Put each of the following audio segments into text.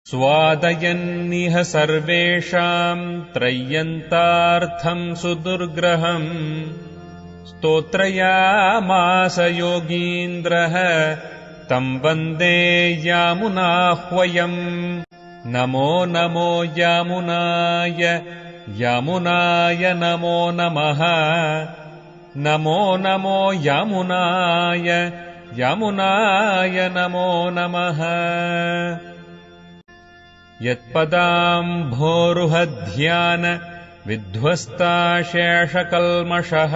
स्वादयन्निह सर्वेषाम् त्रय्यन्तार्थम् सुदुर्ग्रहम् स्तोत्रयामास योगीन्द्रः तम् वन्दे यामुनाह्वयम् नमो नमो यामुनाय यामुनाय नमो नमः नमो नमो यामुनाय यामुनाय नमो नमः यत्पदाम्भोरुहध्यान विध्वस्ताशेषकल्मषः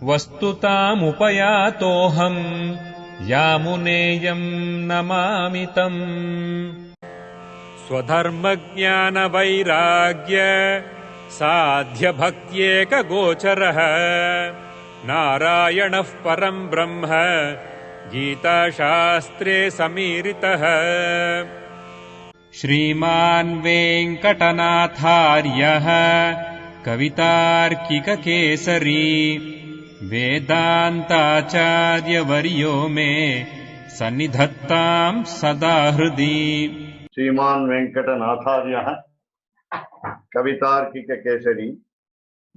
वस्तुतामुपयातोऽहम् यामुनेयम् नमामि तम् स्वधर्मज्ञानवैराग्य साध्यभक्त्येकगोचरः नारायणः परम् ब्रह्म गीताशास्त्रे समीरितः श्रीमान् वेङ्कटनाथार्यः कवितार्किककेसरी वेदान्ताचार्यवर्यो मे सन्निधत्ताम् सदा हृदि श्रीमान् वेङ्कटनाथार्यः कवितार्किककेसरी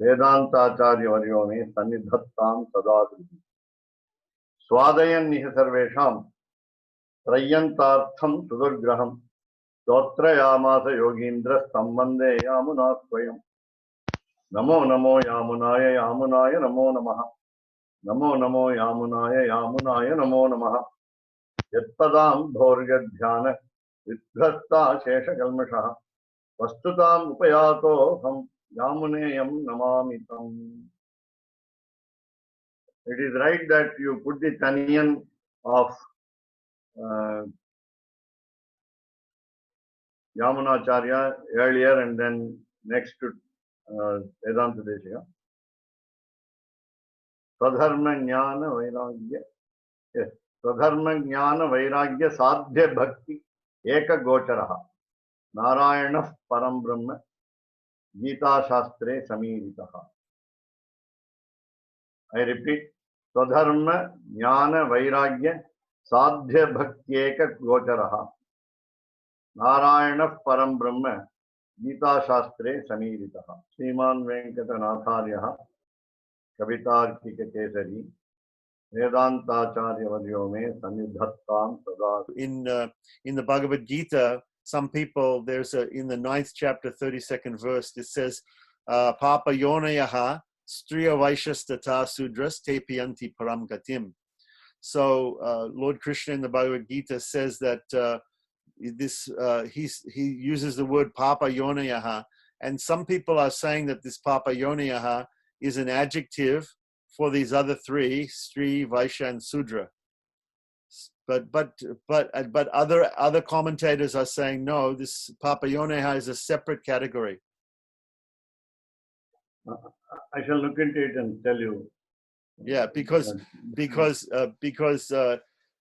वेदान्ताचार्यवर्यो मे सन्निधत्ताम् सदा हृदि स्वादयन्निह सर्वेषाम् त्रय्यन्तार्थम् सुदुर्ग्रहम् स्तोत्रयामास योगीन्द्रस्तं वन्दे यामुना स्वयम् नमो नमो यामुनाय यामुनाय नमो नमः नमो नमो यामुनाय यामुनाय नमो नमः यत्पदाम्भोर्गध्यान विध्वस्ता शेषकल्मषः वस्तुताम् उपयातोऽहम् यामुनेयम् नमामि तम्. It is right that you put the tanyan of Yamunacharya earlier and then next to Vedanta Deshika. Swadharma Jnana Vairagya. Yes. Swadharma Jnana Vairagya Sadhya Bhakti Eka Gocharaha. Narayana Param Brahma Gita Shastre Samiritaha. I repeat. Swadharma Jnana Vairagya Sadhya Bhakti Eka Gocharaha. Narayana Param Brahma Gita Shastre Samiritaha. Sriman Venkatanathāryaha Kavitarkikakesari Vedantacharya Varyo me Sannidhattam Sada. In the Bhagavad Gita, some people, in the 9th chapter, 32nd verse, it says, Papa Yonayaha Striya Vaishastata Sudras Tepiyanti Param Gatim. So Lord Krishna in the Bhagavad Gita says that he uses the word Papa Yonayaha, and some people are saying that this Papa Yonayaha is an adjective for these other three, Stri, Vaishya, and Sudra. But other commentators are saying no, this Papa Yonayaha is a separate category. I shall look into it and tell you. Yeah, because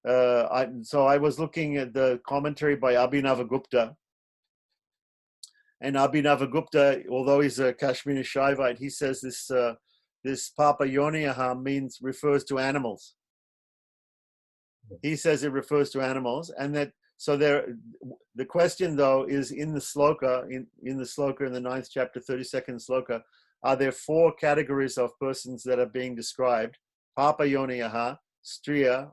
I was looking at the commentary by Abhinavagupta, and Abhinavagupta, although he's a Kashmiri Shaivite, he says this Papa Yonayaha refers to animals. He says it refers to animals, and that the question though is in the sloka in the 9th chapter 32nd sloka, are there 4 categories of persons that are being described? Papa Yonayaha, Striya,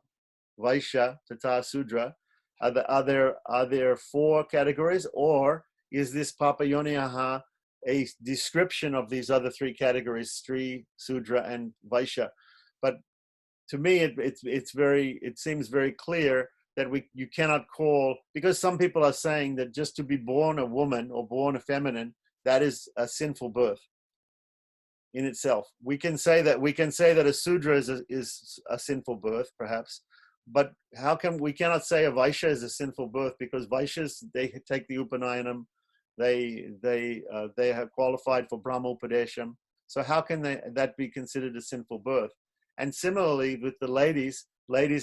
Vaishya, Tata, Sudra. Are there 4 categories, or is this Papa Yonayaha a description of these other 3 categories, Stri, Sudra, and Vaishya? But to me, it seems very clear that you cannot call, because some people are saying that just to be born a woman or born a feminine, that is a sinful birth in itself. We can say that a Sudra is a sinful birth, perhaps, but we cannot say a Vaishya is a sinful birth, because Vaishyas, they take the Upanayanam, they have qualified for Brahma Upadesham. So how can that be considered a sinful birth? And similarly with the ladies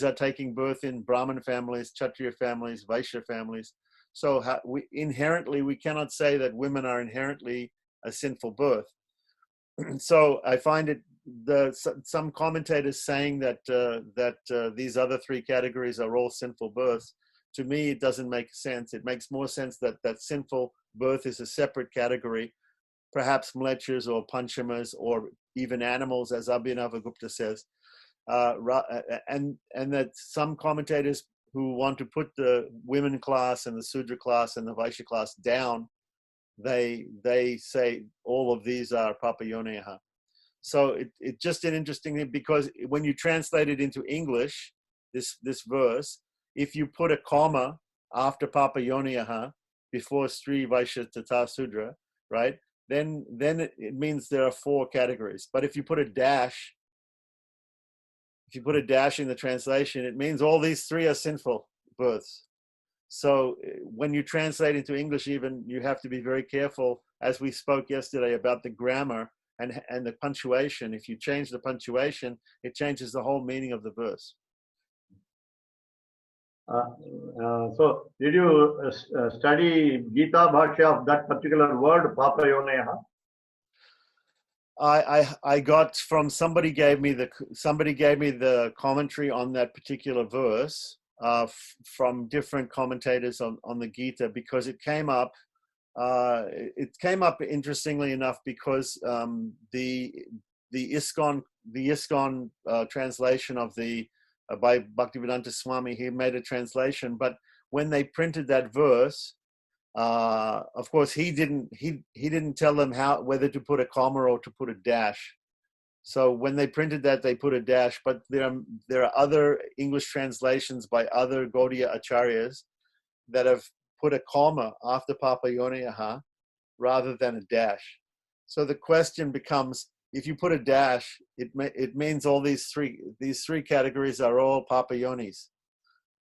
are taking birth in Brahmin families, Kshatriya families, Vaishya families. So we cannot say that women are inherently a sinful birth. So I find some commentators saying that these other 3 categories are all sinful births to me, it doesn't make sense. It makes more sense that that sinful birth is a separate category, perhaps mlechas or panchamas or even animals, as Abhinavagupta says. And that some commentators who want to put the women class and the Sudra class and the Vaishya class down, they say all of these are Papayoneha. So it's just an interesting thing, because when you translate it into English, this verse, if you put a comma after Papayoneha before Stri Vaishya Tata Sudra, right? Then it means there are 4 categories. But if you put a dash, in the translation, it means all these 3 are sinful births. So when you translate into English, even, you have to be very careful, as we spoke yesterday about the grammar and the punctuation. If you change the punctuation, it changes the whole meaning of the verse. So did you study Gita Bhashya of that particular word, Papayoneha? I got from somebody gave me the commentary on that particular verse from different commentators on the Gita, because it came up. It came up interestingly enough because the ISKCON translation of the by Bhaktivedanta Swami, he made a translation, but when they printed that verse, of course he didn't tell them whether to put a comma or to put a dash. So when they printed that, they put a dash. But there are other English translations by other Gaudiya acharyas that have put a comma after Papayoneha rather than a dash. So the question becomes, if you put a dash, it means all these three categories are all Papayonis.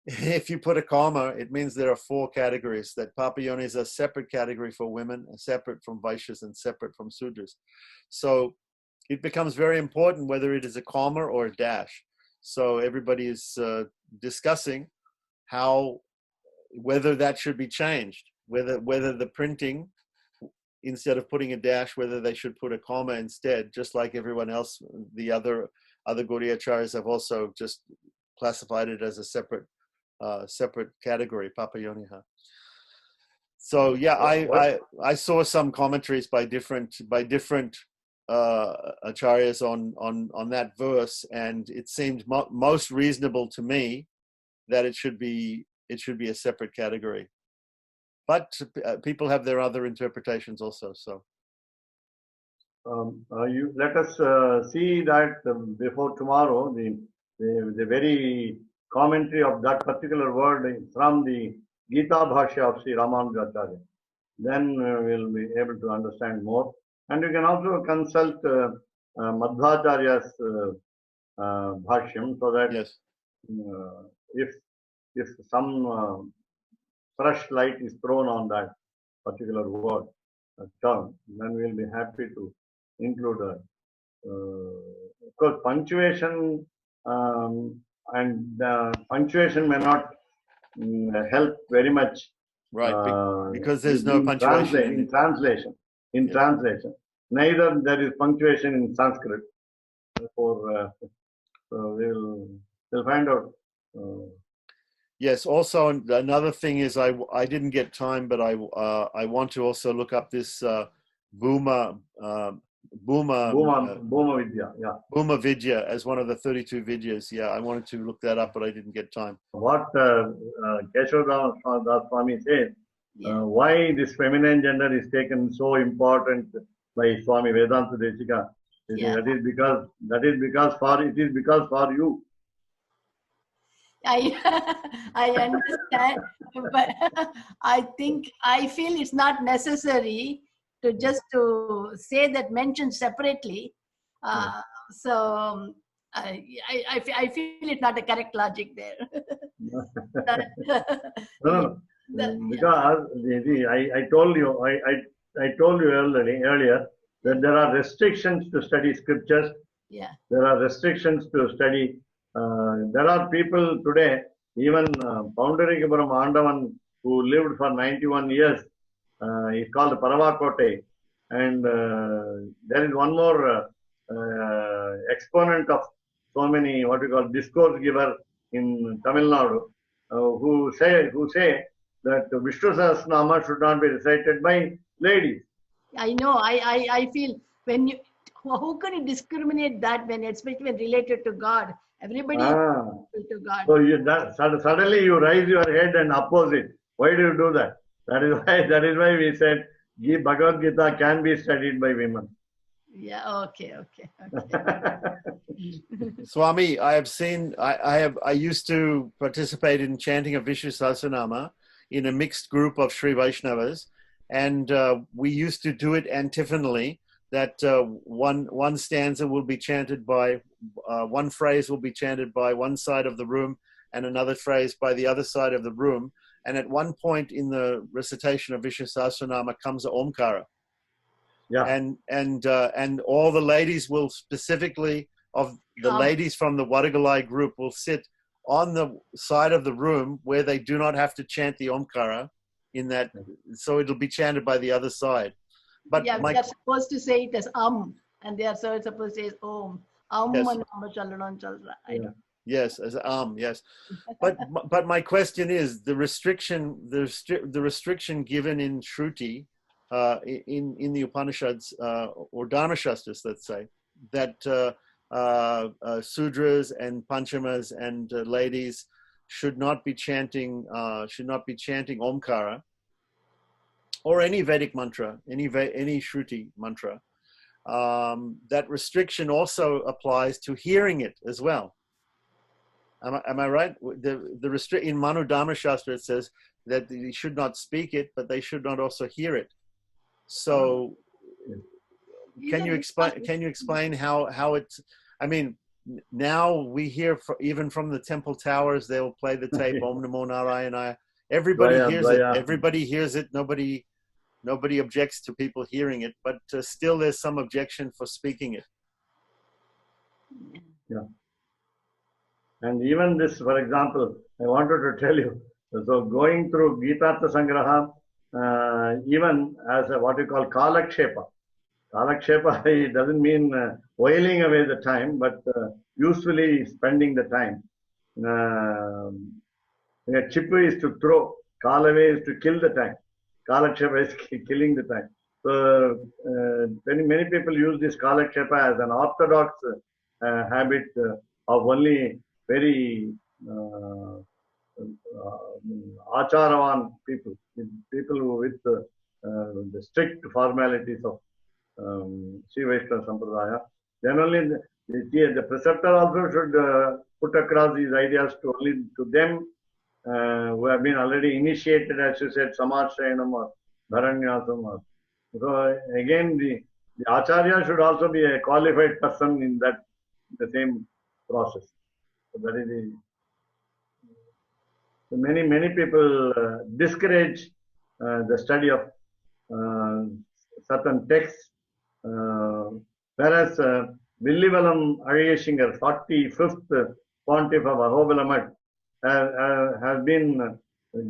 If you put a comma, it means there are 4 categories, that Papayonis is a separate category for women, separate from Vaishyas and separate from Sudras. So it becomes very important whether it is a comma or a dash. So everybody is discussing whether that should be changed, whether the printing, instead of putting a dash, whether they should put a comma instead, just like everyone else. The other Gaudiya acharyas have also just classified it as a separate category, Papayoneha. So yeah, I saw some commentaries by different acharyas on that verse, and it seemed most reasonable to me that it should be a separate category. But people have their other interpretations also. So let us see that before tomorrow, the very commentary of that particular word from the Gita Bhashya of Sri Ramanujacharya. Then we'll be able to understand more. And you can also consult Madhvacharya's Bhashyam, so that yes, if some fresh light is thrown on that particular word, term, then we'll be happy to include of course, punctuation and punctuation may not help very much, right? Because there's no punctuation in translation. Translation, neither there is punctuation in Sanskrit. Therefore, so we'll find out. Yes. Also, another thing is I didn't get time, but I want to also look up this Bhuma Vidya, yeah. Bhuma Vidya as one of the 32 Vidyas. Yeah, I wanted to look that up, but I didn't get time. What Keshav Das Swami says, why this feminine gender is taken so important by Swami Vedanta Desika. That is because for you. I understand, but I feel it's not necessary to just to say that mentioned separately. So I feel it's not a correct logic there. No. Because I told you earlier that there are restrictions to study scriptures. Yeah. There are restrictions to study. There are people today, even Poundarikapuram Andavan, who lived for 91 years, is called Paravakote. And there is one more exponent of so many, what we call discourse giver in Tamil Nadu. who say that Vishnu Sahasranama should not be recited by ladies. I know. I feel when you, how can you discriminate that when, especially when related to God? Everybody is Ah, equal to God. so suddenly you raise your head and oppose it. Why do you do that? That is why we said Bhagavad Gita can be studied by women. Yeah. Okay. Swami, I have seen, I used to participate in chanting of Vishnu Sahasranama in a mixed group of Sri Vaishnavas, and we used to do it antiphonally, that one stanza will be chanted by, one phrase will be chanted by one side of the room and another phrase by the other side of the room. And at one point in the recitation of Vishnu Sahasranama comes a Omkara. Yeah. And all the ladies will specifically, of the ladies from the Wadagalai group, will sit on the side of the room where they do not have to chant the Omkara in that, so it'll be chanted by the other side. But yeah, they're supposed to say it as and they are so supposed to say Om. Yes. Yes, as yes. But my question is, the restriction given in Shruti, in the Upanishads or Dharma Shastras, let's say, that Sudras and Panchamas and ladies should not be chanting Omkara or any Vedic mantra, any Shruti mantra. That restriction also applies to hearing it as well. Am I right? In Manu Dharma Shastra it says that they should not speak it, but they should not also hear it. So, can you explain how it's? I mean, now we hear even from the temple towers, they will play the tape Om Namo Narayana. Everybody hears it. Everybody hears it. Nobody objects to people hearing it, but still there's some objection for speaking it. Yeah. And even this, for example, I wanted to tell you, so going through Gitartha Sangraha, even as what you call Kalakshepa. Kalakshepa, it doesn't mean whiling away the time, but usefully spending the time. Chipu is to throw, Kalave is to kill the time. Kalakshepa is killing the time. So many people use this Kalakshepa as an orthodox habit of only very acharavan people with the strict formalities of Sri Vaishnava Sampradaya. Generally, the preceptor also should put across these ideas to them who have been already initiated, as you said, Samashayanam or Bharanyasam. So again, the Acharya should also be a qualified person in the same process. So that is many people discourage the study of certain texts, whereas Villivalam Ariyashingar, 45th Pontiff of Ahobilamat, has been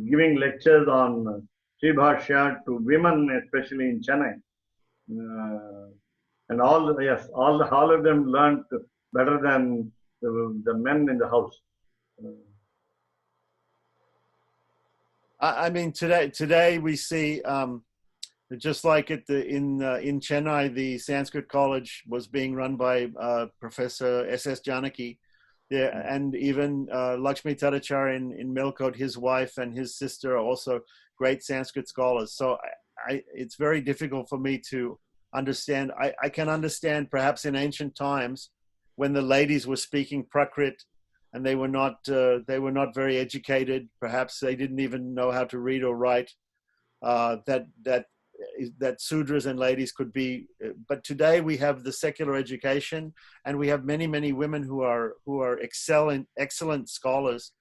giving lectures on Sri Bhashya to women, especially in Chennai. And all of them learned better than the men in the house. I mean, today we see, just like in Chennai, the Sanskrit College was being run by Professor S.S. Janaki. Yeah, and even Lakshmi Tadachar in Melkote, his wife and his sister are also great Sanskrit scholars. So it's very difficult for me to understand. I can understand perhaps in ancient times when the ladies were speaking Prakrit and they were not very educated. Perhaps they didn't even know how to read or write. That Sudras and ladies could be, but today we have the secular education, and we have many women who are excellent scholars.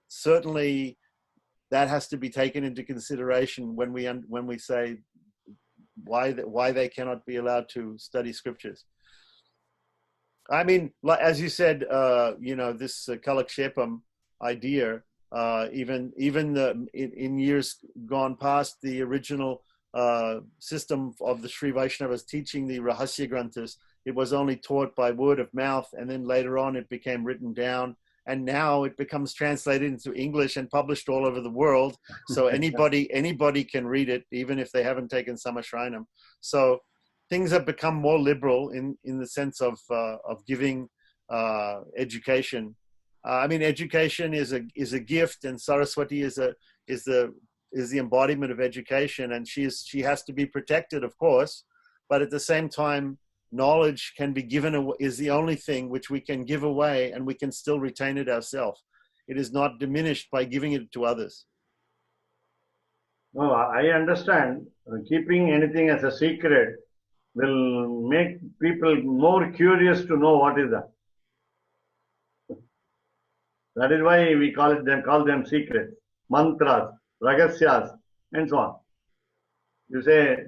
Certainly, that has to be taken into consideration when we say why they cannot be allowed to study scriptures. I mean, as you said, this Kalakshepam idea. Even in years gone past, the original system of the Sri Vaishnavas teaching the Rahasya Granthas, it was only taught by word of mouth, and then later on it became written down, and now it becomes translated into English and published all over the world. So anybody can read it, even if they haven't taken Samashrinam. So things have become more liberal in the sense of giving education. I mean, education is a gift, and Saraswati is the embodiment of education, and she has to be protected, of course, but at the same time, knowledge can be given away, is the only thing which we can give away, and we can still retain it ourselves. It is not diminished by giving it to others. No, I understand. Keeping anything as a secret will make people more curious to know what is that. That is why we call them secrets, mantras, ragasyas, and so on. You say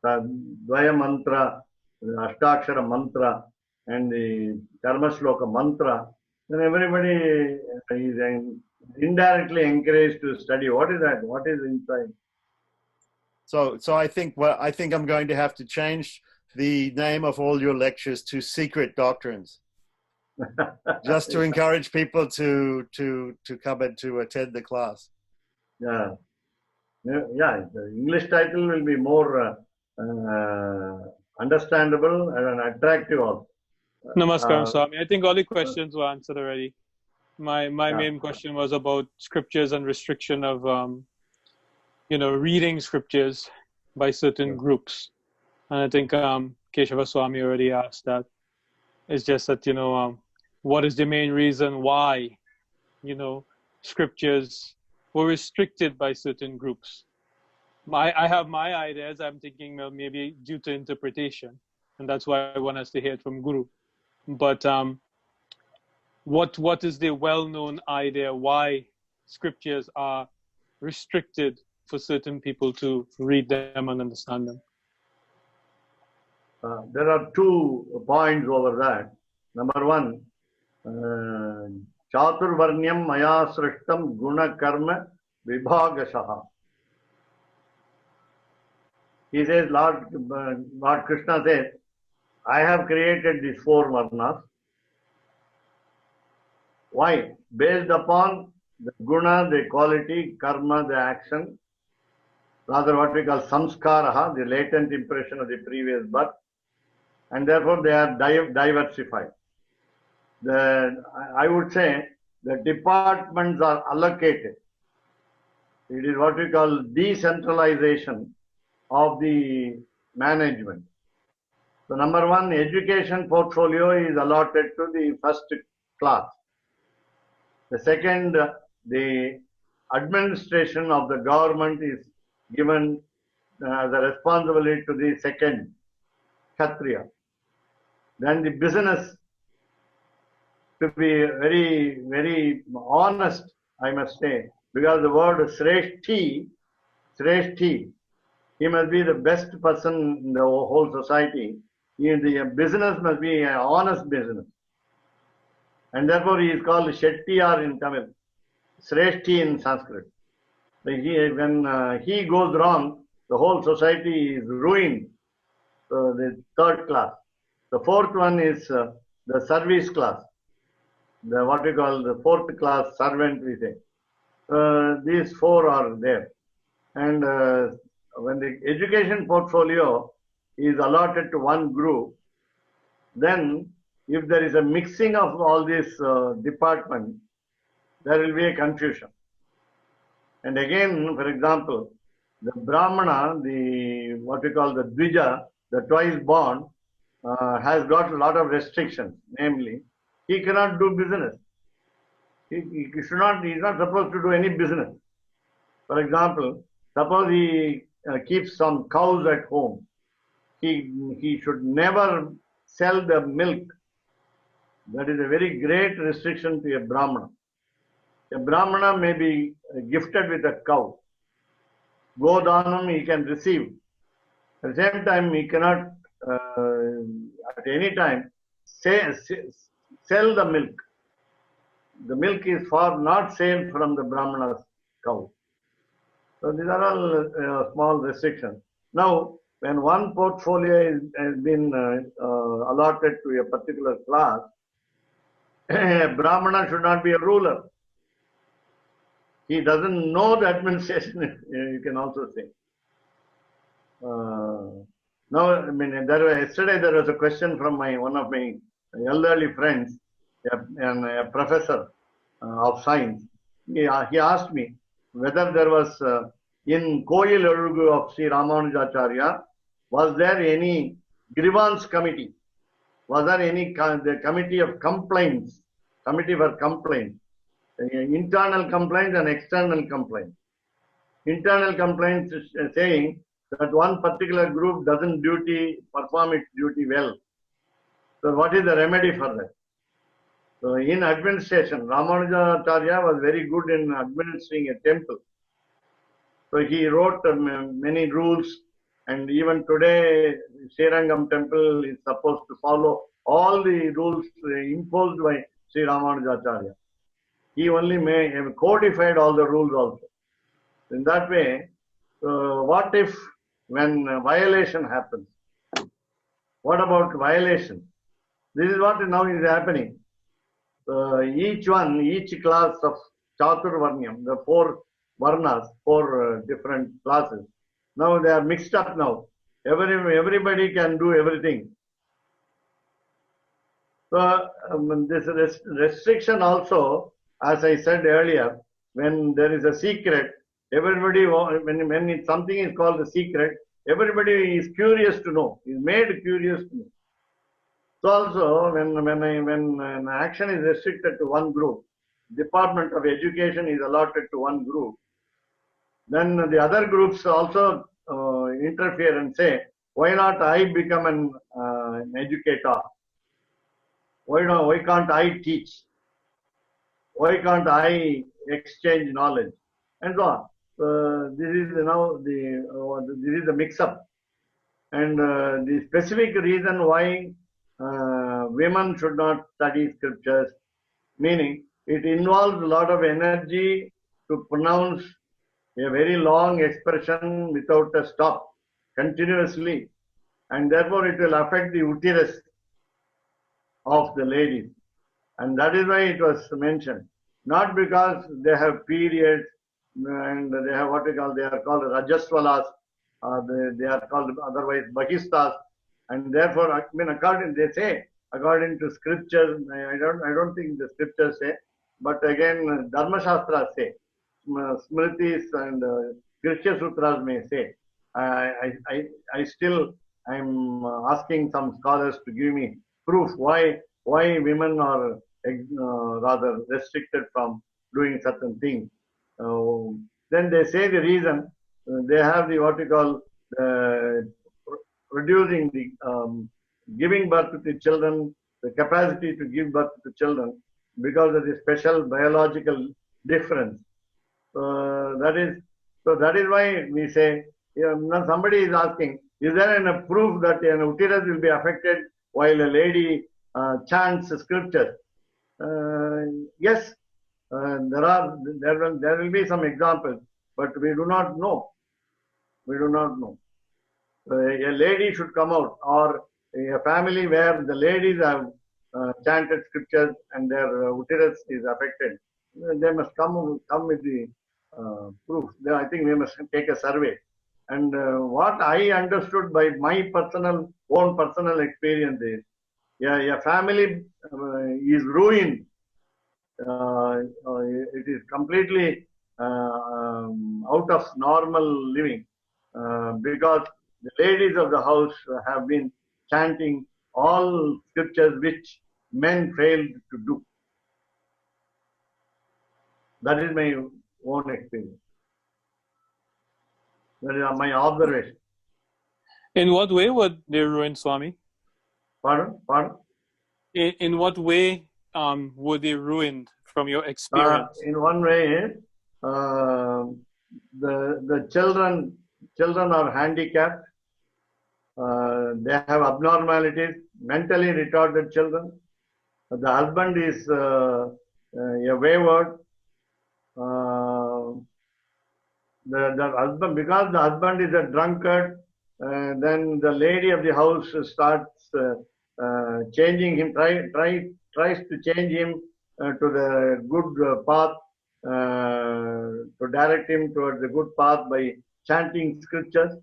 Dvaya mantra, Ashtakshara mantra, and the Karma Shloka mantra, then everybody is indirectly encouraged to study. What is that? What is inside? So I think I'm going to have to change the name of all your lectures to Secret Doctrines, just to encourage people to come and to attend the class. Yeah. The English title will be more understandable and attractive also. Namaskaram, Swami. I think all the questions were answered already. My main question was about scriptures and restriction of reading scriptures by certain groups, and I think Keshava Swami already asked that. It's just that what is the main reason why scriptures were restricted by certain groups. I have my ideas. I'm thinking maybe due to interpretation, and that's why I want us to hear it from Guru. But what is the well-known idea why scriptures are restricted for certain people to read them and understand them? There are 2 points over that. Number 1, Chaturvarnyam maya srishtam guna karma vibhagashaha. He says, Lord Krishna says, I have created these 4 varnas. Why? Based upon the guna, the quality, karma, the action, rather what we call samskaraha, the latent impression of the previous birth, and therefore they are diversified. I would say the departments are allocated. It is what we call decentralization of the management. So number 1, education portfolio is allotted to the first class. The second, the administration of the government is given as a responsibility to the second Kshatriya. Then the business, to be very, very honest, I must say, because the word Sreshti, he must be the best person in the whole society. The business must be an honest business. And therefore he is called Shettiyar in Tamil, Sreshti in Sanskrit. When he goes wrong, the whole society is ruined. So the 3rd class. The 4th one is the service class. What we call the 4th class servant, we say. These 4 are there. And when the education portfolio is allotted to one group, then if there is a mixing of all these departments, there will be a confusion. And again, for example, the Brahmana, what we call the Dvija, the twice born, has got a lot of restrictions. Namely, he cannot do business. He is not supposed to do any business. For example, suppose he keeps some cows at home. He should never sell the milk. That is a very great restriction to a Brahmana. A Brahmana may be gifted with a cow. Godanam he can receive. At the same time, he cannot at any time sell the milk. The milk is for not sale from the Brahmana's cow. So these are all small restrictions. Now, when one portfolio has been allotted to a particular class, a Brahmana should not be a ruler. He doesn't know the administration, you can also say. Now, I mean, yesterday there was a question from one of my elderly friends, a professor of science. He asked me whether there was in Koyil Elugu of Sri Ramanujacharya, was there any grievance committee? Was there any the committee of complaints? Committee for complaints, internal complaints and external complaints. Internal complaints is saying that one particular group doesn't perform its duty well. So what is the remedy for that? So in administration, Ramanujacharya was very good in administering a temple. So he wrote many rules, and even today, Srirangam temple is supposed to follow all the rules imposed by Sri Ramanujacharya. He only codified all the rules also. In that way, what if when violation happens? What about violation? This is what now is happening. Each class of Chaturvarnyam, the 4 varnas, 4 different classes, now they are mixed up now. Everybody can do everything. So this restriction also, as I said earlier, when there is a secret, everybody, when something is called a secret, everybody is curious to know, is made curious to know. So also, when an action is restricted to one group, Department of Education is allotted to one group, then the other groups also interfere and say, why not I become an educator? Why can't I teach? Why can't I exchange knowledge? And so on. This is now this is the mix-up, and the specific reason why women should not study scriptures, meaning it involves a lot of energy to pronounce a very long expression without a stop, continuously, and therefore it will affect the uterus of the ladies. And that is why it was mentioned. Not because they have periods and they have they are called Rajaswalas, they are called otherwise Bahistas, and therefore, I mean, according to scriptures, I don't think the scriptures say, but again, Dharma Shastra say, Smritis and Krishya Sutras may say. I'm asking some scholars to give me proof why women are rather restricted from doing certain things. Then they say the reason, they have the what you call producing the giving birth to the children, the capacity to give birth to children because of the special biological difference. That is why we say, now somebody is asking, is there a proof that an uterus will be affected while a lady chants scriptures? Yes, there will be some examples, but we do not know. We do not know. A lady should come out, or a family where the ladies have chanted scriptures and their uterus is affected, they must come with the proof. I think we must take a survey. And what I understood by my own personal experience is, a family is ruined. It is completely out of normal living because the ladies of the house have been chanting all scriptures which men failed to do. That is my own experience. That is my observation. In what way would they ruin, Swami? Pardon? In what way were they ruined from your experience? In one way, the children are handicapped. They have abnormalities, mentally retarded children. The husband is a wayward. The husband, because the husband is a drunkard, then the lady of the house starts changing him, try tries to change him to the good path, to direct him towards the good path by chanting scriptures.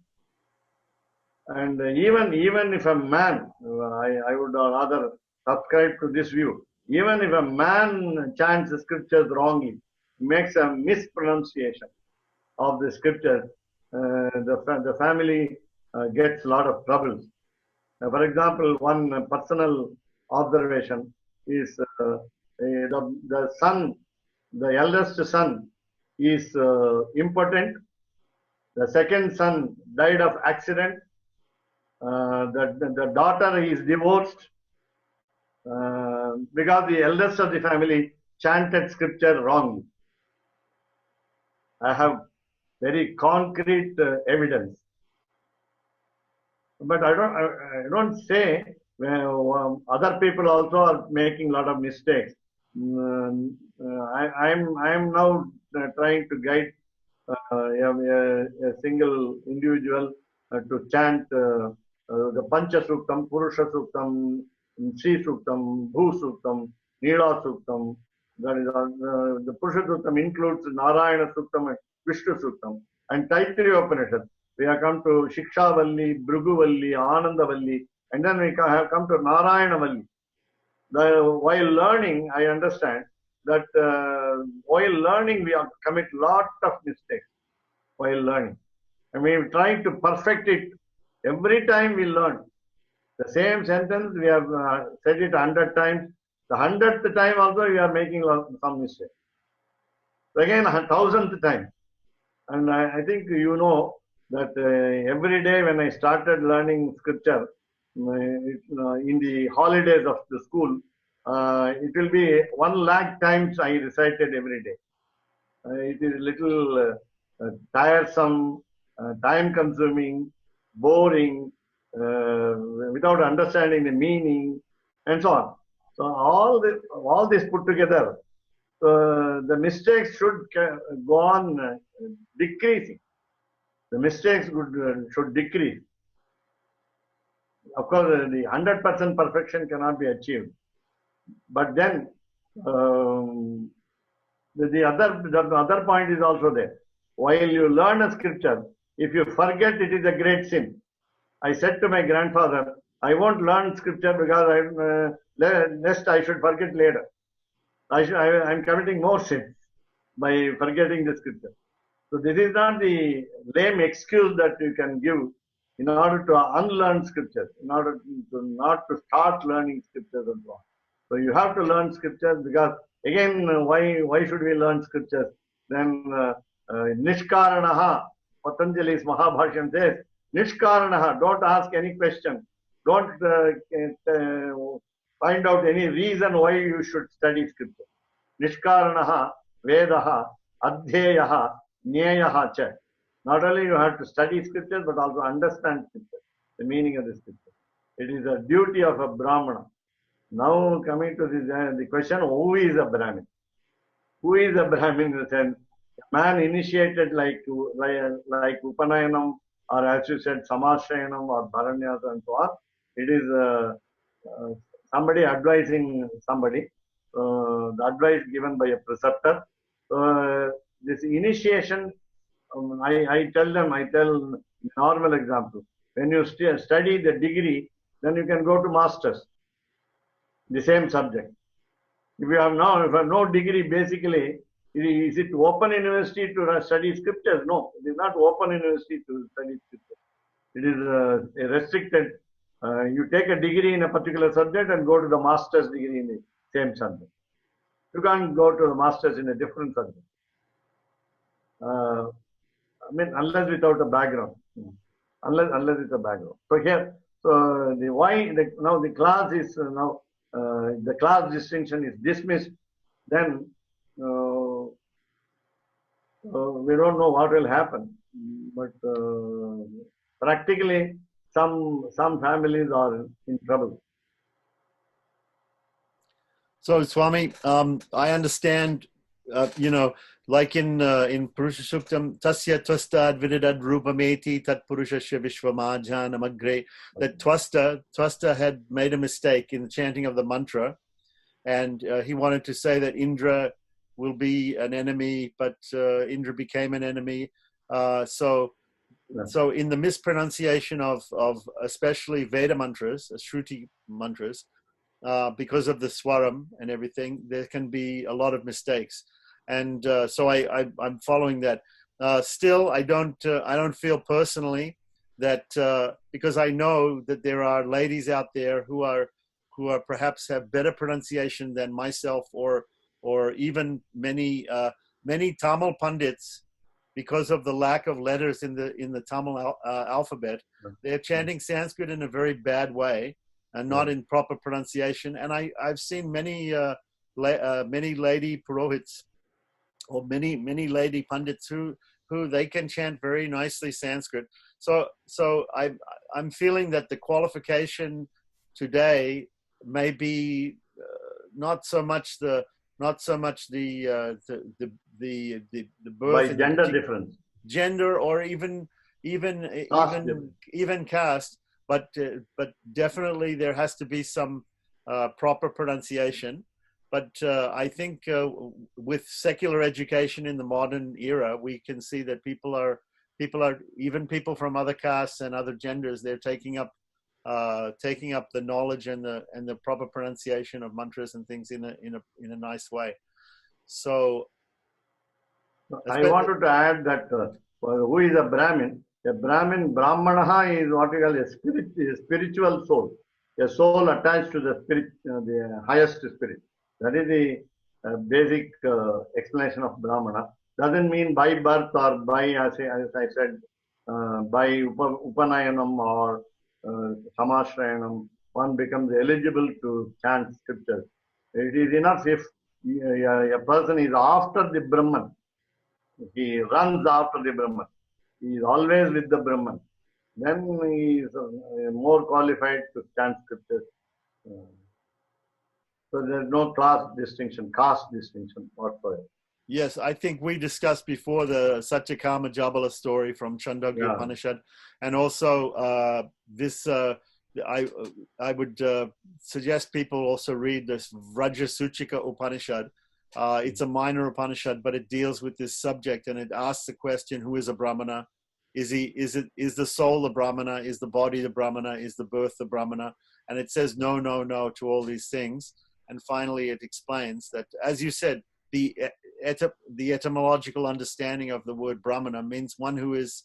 And even if a man, I would rather subscribe to this view, even if a man chants the scriptures wrongly, makes a mispronunciation of the scriptures, the family gets a lot of troubles. For example, one personal observation is the son, the eldest son is impotent. The second son died of accident. The daughter is divorced because the eldest of the family chanted scripture wrongly. I have very concrete evidence. But I don't say other people also are making a lot of mistakes. I'm now trying to guide a single individual to chant the Pancha Suktam, Purusha Suktam, Sri Suktam, Bhu Suktam, Nila Suktam. That is, the Purusha Suktam includes Narayana Suktam and Vishnu Suktam. And Taittiriya Upanishad, we have come to Shikshavalli, Bhruguvalli, Anandavalli, and then we have come to Narayanavalli. While learning, I understand that while learning, we have commit lot of mistakes while learning. And we are trying to perfect it. Every time we learn the same sentence, we have said it 100 times. The 100th time also, we are making some mistake. So again, 1000th time. And I think you know that every day when I started learning scripture, in the holidays of the school, it will be 100,000 times I recited every day. It is little tiresome, time consuming, boring, without understanding the meaning, and so on. So all this put together, the mistakes should go on decreasing. The mistakes should decrease. Of course, the 100% perfection cannot be achieved. But then the other point is also there. While you learn a scripture, if you forget, it is a great sin. I said to my grandfather, I won't learn scripture because lest I should forget later. I'm committing more sins by forgetting the scripture. So this is not the lame excuse that you can give in order to unlearn scriptures, in order to not to start learning scriptures and so on. So you have to learn scriptures because again, why should we learn scriptures? Then Nishkaranaha, Patanjali's Mahabhashyam says, Nishkaranaha, don't ask any question. Don't find out any reason why you should study scripture. Nishkaranaha, Vedaha, Adhyayaha, Nyayaha cha. Not only you have to study scriptures, but also understand scripture, the meaning of the scripture. It is a duty of a Brahmana. Now coming to this, the question, who is a Brahmin? Who is a Brahmin in the sense, a man initiated like Upanayanam, or as you said, Samashayanam or Bharanyasa and so on. It is somebody advising somebody, the advice given by a preceptor. This initiation, I tell normal example. When you study the degree, then you can go to masters, the same subject. If you have no degree, basically, is it open university to study scriptures? No, it is not open university to study scriptures. It is restricted. You take a degree in a particular subject and go to the master's degree in the same subject. You can't go to the master's in a different subject. Unless without a background. Unless it's a background. So here, now the class is the class distinction is dismissed. Then we don't know what will happen. But practically, some families are in trouble. So Swami, I understand, like in Purusha Suktam, Tasya Twastad Vididad Rupameti Tat Purushasya Vishwamajhanamagre, that Twasta had made a mistake in the chanting of the mantra, and he wanted to say that Indra will be an enemy, but Indra became an enemy. So in the mispronunciation of especially Veda mantras, Shruti mantras, because of the swaram and everything, there can be a lot of mistakes. And so I'm following that. Still, I don't feel personally that because I know that there are ladies out there who are perhaps have better pronunciation than myself, or even many Tamil pundits, because of the lack of letters in the Tamil alphabet, they're chanting Sanskrit in a very bad way and not in proper pronunciation. And I've seen many lady purohits, or many lady pundits who they can chant very nicely Sanskrit. So I'm feeling that the qualification today may be not so much the birth By and gender difference, gender, or even caste, but definitely there has to be some proper pronunciation. But I think with secular education in the modern era, we can see that people are even people from other castes and other genders, they're taking up the knowledge and the proper pronunciation of mantras and things in a nice way. So I wanted to add that who is a Brahmin? A Brahmanaha is what we call a spiritual soul, a soul attached to the spirit, the highest spirit. That is the basic explanation of Brahmana. Doesn't mean by birth or by, as I said, by Upanayanam or Samashrayanam, one becomes eligible to chant scriptures. It is enough if a person is after the Brahman. He runs after the Brahman. He is always with the Brahman. Then he is more qualified to chant scriptures. So there's no class distinction, caste distinction whatsoever. Yes, I think we discussed before the Satyakama Jabala story from Chandogya Upanishad, and also this. I would suggest people also read this Vrajasuchika Upanishad. It's a minor Upanishad, but it deals with this subject, and it asks the question: who is a Brahmana? Is the soul the Brahmana? Is the body the Brahmana? Is the birth the Brahmana? And it says no to all these things. And finally, it explains that, as you said, the etymological understanding of the word Brahmana means one who is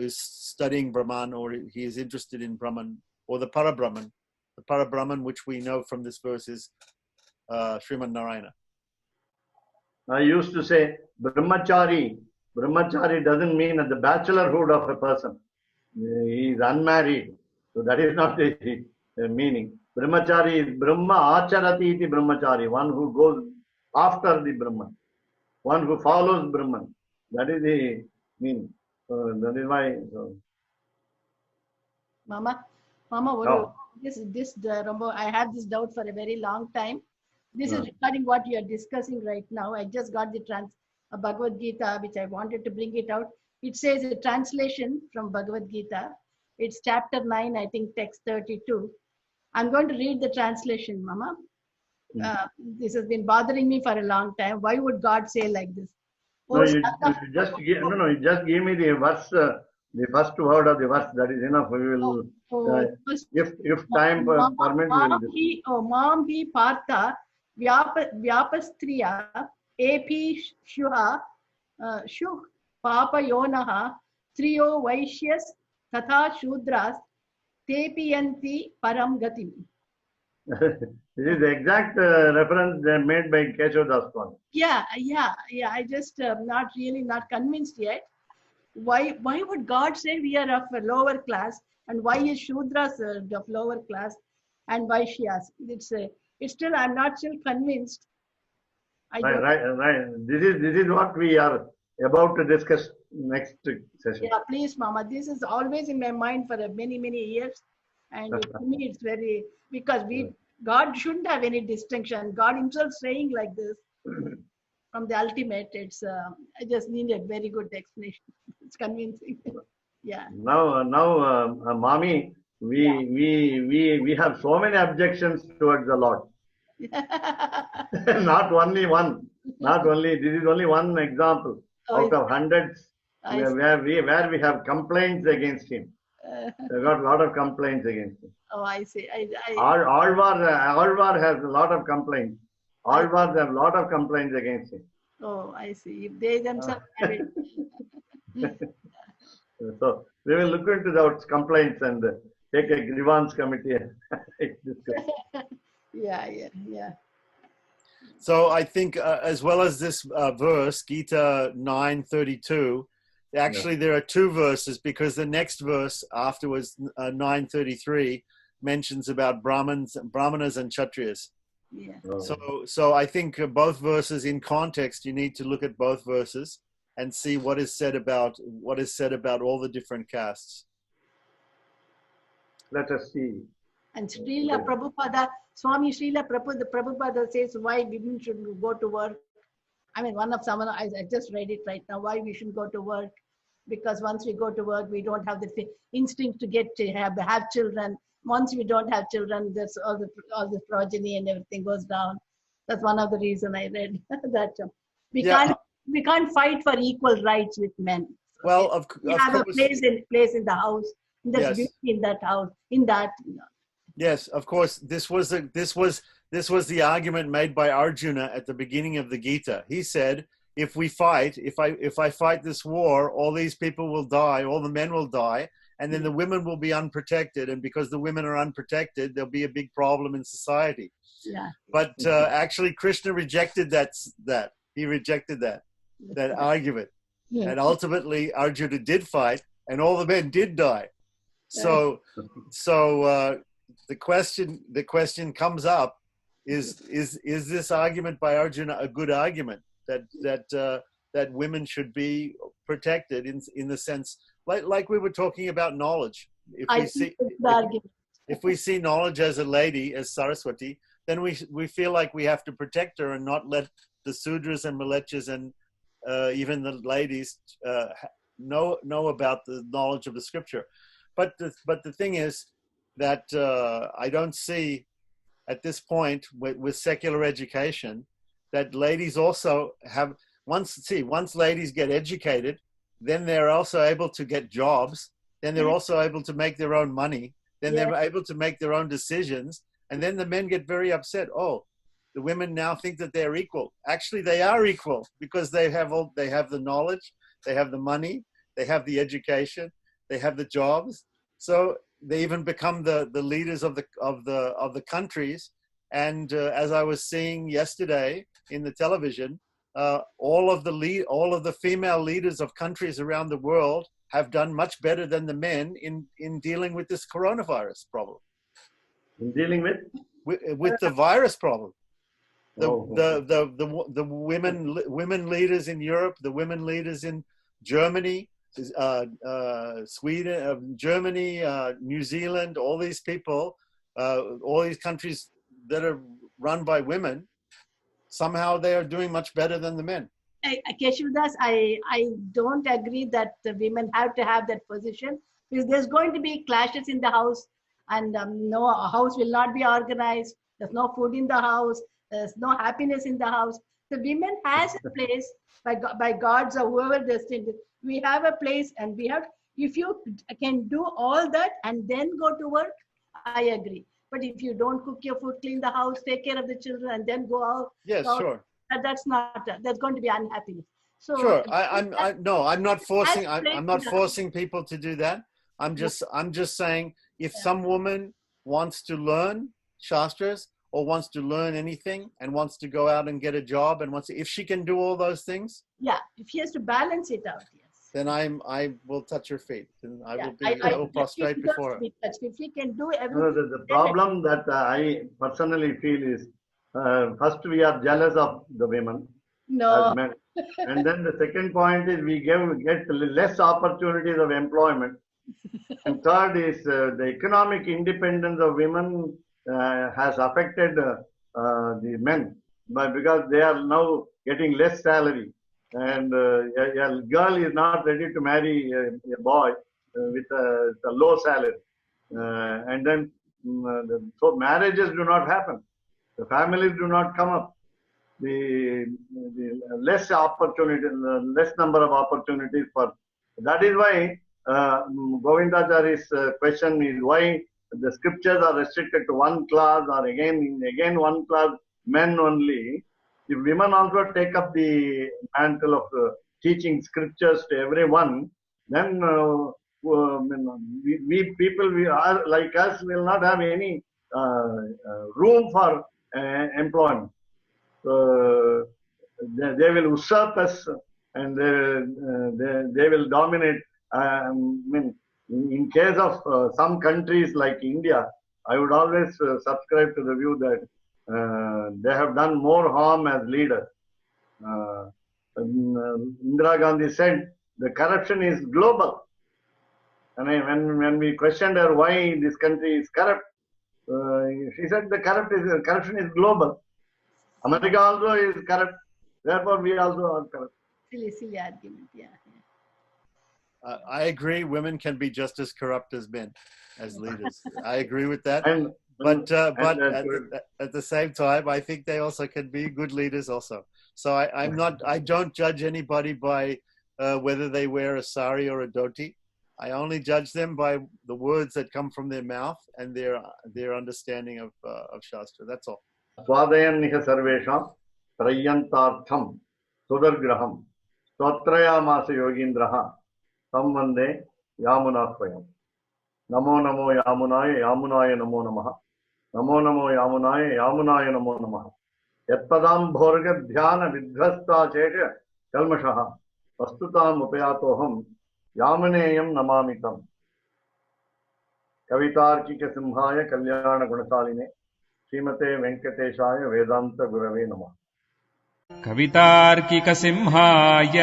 studying Brahman, or he is interested in Brahman, or the Parabrahman. The Parabrahman, which we know from this verse, is Srimad Narayana. I used to say Brahmachari. Brahmachari doesn't mean the bachelorhood of a person. He is unmarried. So that is not the meaning. Brahmachari is Brahma Acharati iti Brahmachari, one who goes after the Brahman, one who follows Brahman. That is the meaning. That is why. Mama, I had this doubt for a very long time. This is regarding what you are discussing right now. I just got the Bhagavad Gita, which I wanted to bring it out. It says a translation from Bhagavad Gita. It's chapter 9, I think, text 32. I'm going to read the translation, Mama. This has been bothering me for a long time. Why would God say like this? No, you just give me the verse, the first word of the verse. That is enough. We will, if time permits, we will discuss. Mam hi partha vyapastriya epi shuha shuh papa yonaha triyo vaishyas tatha shudras tepiyanti param gatim. This is the exact reference made by Keshav Das Swami. Yeah. I just not convinced yet. Why would God say we are of a lower class, and why is Shudras of lower class and Vaishyas? It's still, I'm not still convinced. Right. This is what we are about to discuss next session. Yeah, please, Mama. This is always in my mind for many years, and to me it's very, because God shouldn't have any distinction. God Himself saying like this from the ultimate. It's I just need a very good explanation. It's convincing. Yeah. Now, Mami, we have so many objections towards the Lord. Not only one, not only, this is only one example out of hundreds I see. where we have complaints against him. We got a lot of complaints against him. Oh, I see. Alvar has a lot of complaints. Alvar have a lot of complaints against him. Oh, I see. If they themselves have it. So we will look into those complaints and take a grievance committee and discuss. Yeah. So I think as well as this verse, Gita 9:32, actually there are two verses, because the next verse afterwards, 9:33, mentions about brahmanas and kshatriyas. Yeah. So I think both verses in context, you need to look at both verses and see what is said about all the different castes. Let us see. And Srila Prabhupada, Swami Srila Prabhupada says why women should go to work. I mean, I just read it right now, why we shouldn't go to work. Because once we go to work, we don't have the instinct to get to have children. Once we don't have children, there's all the progeny and everything goes down. That's one of the reasons I read that. We can't fight for equal rights with men. Well, we have a place in the house. There's beauty in that house. Yes, of course. This was the argument made by Arjuna at the beginning of the Gita. He said, if I fight this war, all these people will die, all the men will die, and then the women will be unprotected. And because the women are unprotected, there'll be a big problem in society. Yeah. But actually, Krishna rejected that. He rejected that argument. Yeah. And ultimately, Arjuna did fight, and all the men did die. So the question comes up: is this argument by Arjuna a good argument that women should be protected in the sense like we were talking about knowledge? If we see knowledge as a lady, as Saraswati, then we feel like we have to protect her and not let the Sudras and Malechas and even the ladies know about the knowledge of the scripture. But the thing is that I don't see at this point with secular education that ladies also have once ladies get educated, then they're also able to get jobs. Then they're also able to make their own money. Then they're able to make their own decisions. And then the men get very upset. Oh, the women now think that they're equal. Actually, they are equal because they have the knowledge, they have the money, they have the education, they have the jobs. So they even become the leaders of the countries. And as I was seeing yesterday in the television, all of the female leaders of countries around the world have done much better than the men in dealing with this coronavirus problem. In dealing with the virus problem. The women leaders in Europe, the women leaders in Germany, Sweden, Germany, New Zealand, all these people, all these countries that are run by women, somehow they are doing much better than the men. Keshavdas, I don't agree that the women have to have that position, because there's going to be clashes in the house, and no, a house will not be organized. There's no food in the house. There's no happiness in the house. The women has a place by gods or whoever destined. We have a place, and we have. If you can do all that and then go to work, I agree. But if you don't cook your food, clean the house, take care of the children, and then go out, sure. That's going to be unhappiness. So sure, I'm not forcing people to do that. I'm just saying if some woman wants to learn Shastras or wants to learn anything and wants to go out and get a job and if she can do all those things, if she has to balance it out, then I will touch her feet and I will prostrate before her. If she can do everything. The problem that I personally feel is first we are jealous of the women as men, and then the second point is we get less opportunities of employment, and third is the economic independence of women has affected the men, but because they are now getting less salary, and a girl is not ready to marry a boy with a low salary, and then so marriages do not happen. The families do not come up. The less opportunity, less number of opportunities for. That is why Govindacharya's question is why the scriptures are restricted to one class, or again one class, men only. If women also take up the mantle of teaching scriptures to everyone, then we people we are like us will not have any room for employment. They will usurp us, and they will dominate. In case of some countries like India, I would always subscribe to the view that they have done more harm as leaders. Indira Gandhi said the corruption is global. And when we questioned her why this country is corrupt, she said the corruption is global. America also is corrupt. Therefore, we also are corrupt. Silly argument, yeah. I agree. Women can be just as corrupt as men, as leaders. I agree with that. But at the same time, I think they also can be good leaders also. So I don't judge anybody by whether they wear a sari or a dhoti. I only judge them by the words that come from their mouth and their understanding of Shastra. That's all. Swadayaniha sarvesham trayantartham sudargraham stotrayamasa yogindraha sammande yamunasvayam. Namo namo yamunaya yamunaya namo namaha. Namo namo yamunaya yamunaya namo namaha. Yatpadam bhorga dhyana vidhvasta chesha kalmashaha vastutam upayatoham yamunayam namamitam. Kavitarkika simhaya kalyana gunasaline Srimate Venkateshaya Vedanta Gurave Namah. कवितार्किकसिंहाय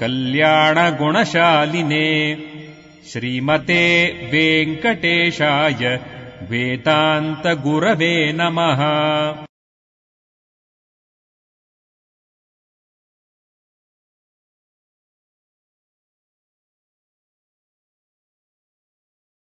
कल्याणगुणशालिने श्रीमते वेङ्कटेशाय वेदान्तगुरवे नमः.